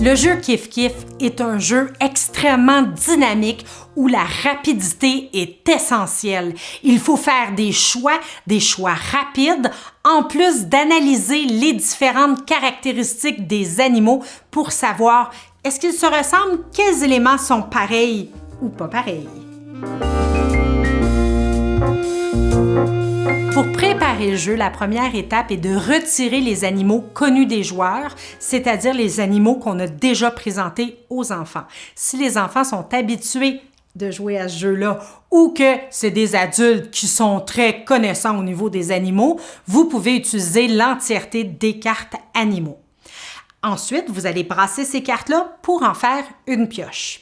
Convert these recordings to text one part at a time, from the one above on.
Le jeu Kif Kif est un jeu extrêmement dynamique où la rapidité est essentielle. Il faut faire des choix rapides, en plus d'analyser les différentes caractéristiques des animaux pour savoir est-ce qu'ils se ressemblent, quels éléments sont pareils ou pas pareils. Pour préparer le jeu, la première étape est de retirer les animaux connus des joueurs, c'est-à-dire les animaux qu'on a déjà présentés aux enfants. Si les enfants sont habitués de jouer à ce jeu-là ou que c'est des adultes qui sont très connaissants au niveau des animaux, vous pouvez utiliser l'entièreté des cartes animaux. Ensuite, vous allez brasser ces cartes-là pour en faire une pioche.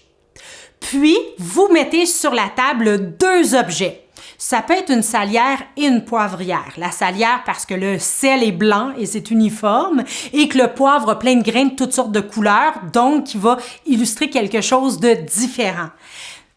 Puis, vous mettez sur la table deux objets. Ça peut être une salière et une poivrière. La salière parce que le sel est blanc et c'est uniforme et que le poivre a plein de grains de toutes sortes de couleurs, donc qui va illustrer quelque chose de différent.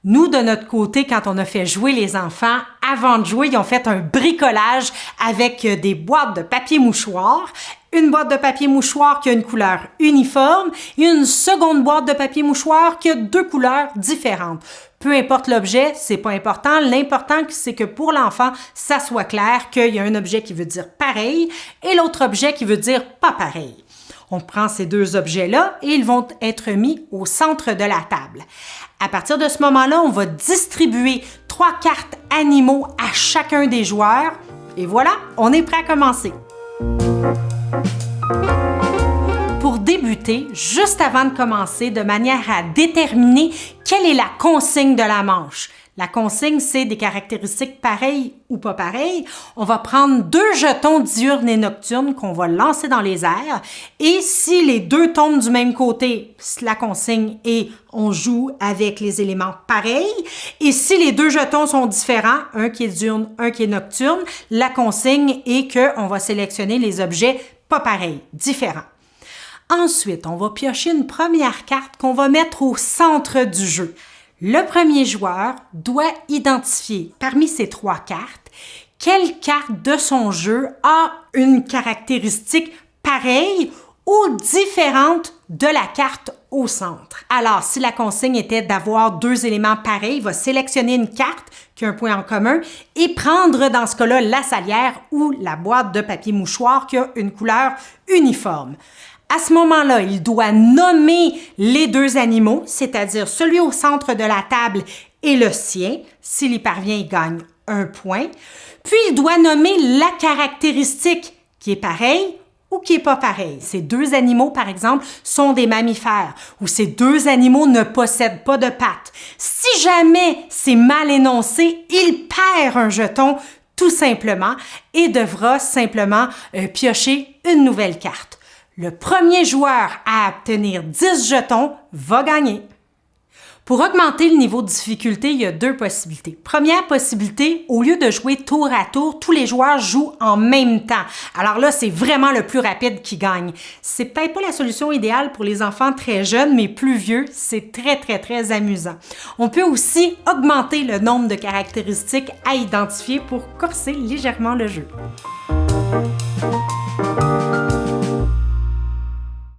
Nous, de notre côté, quand on a fait jouer les enfants, avant de jouer, ils ont fait un bricolage avec des boîtes de papier mouchoir, une boîte de papier mouchoir qui a une couleur uniforme et une seconde boîte de papier mouchoir qui a deux couleurs différentes. Peu importe l'objet, c'est pas important. L'important, c'est que pour l'enfant, ça soit clair qu'il y a un objet qui veut dire pareil et l'autre objet qui veut dire pas pareil. On prend ces deux objets-là et ils vont être mis au centre de la table. À partir de ce moment-là, on va distribuer 3 cartes animaux à chacun des joueurs. Et voilà, on est prêt à commencer. Pour débuter, juste avant de commencer, de manière à déterminer quelle est la consigne de la manche. La consigne, c'est des caractéristiques pareilles ou pas pareilles. On va prendre 2 jetons diurnes et nocturnes qu'on va lancer dans les airs. Et si les deux tombent du même côté, la consigne est on joue avec les éléments pareils. Et si les 2 jetons sont différents, un qui est diurne, un qui est nocturne, la consigne est qu'on va sélectionner les objets pas pareils, différents. Ensuite, on va piocher une première carte qu'on va mettre au centre du jeu. Le premier joueur doit identifier parmi ces 3 cartes quelle carte de son jeu a une caractéristique pareille ou différente de la carte au centre. Alors, si la consigne était d'avoir 2 éléments pareils, il va sélectionner une carte qui a un point en commun et prendre dans ce cas-là la salière ou la boîte de papier mouchoir qui a une couleur uniforme. À ce moment-là, il doit nommer les 2 animaux, c'est-à-dire celui au centre de la table et le sien. S'il y parvient, il gagne 1 point. Puis, il doit nommer la caractéristique qui est pareille ou qui n'est pas pareille. Ces 2 animaux, par exemple, sont des mammifères ou ces 2 animaux ne possèdent pas de pattes. Si jamais c'est mal énoncé, il perd un jeton tout simplement et devra simplement piocher une nouvelle carte. Le premier joueur à obtenir 10 jetons va gagner. Pour augmenter le niveau de difficulté, il y a 2 possibilités. Première possibilité, au lieu de jouer tour à tour, tous les joueurs jouent en même temps. Alors là, c'est vraiment le plus rapide qui gagne. C'est peut-être pas la solution idéale pour les enfants très jeunes, mais plus vieux, c'est très amusant. On peut aussi augmenter le nombre de caractéristiques à identifier pour corser légèrement le jeu.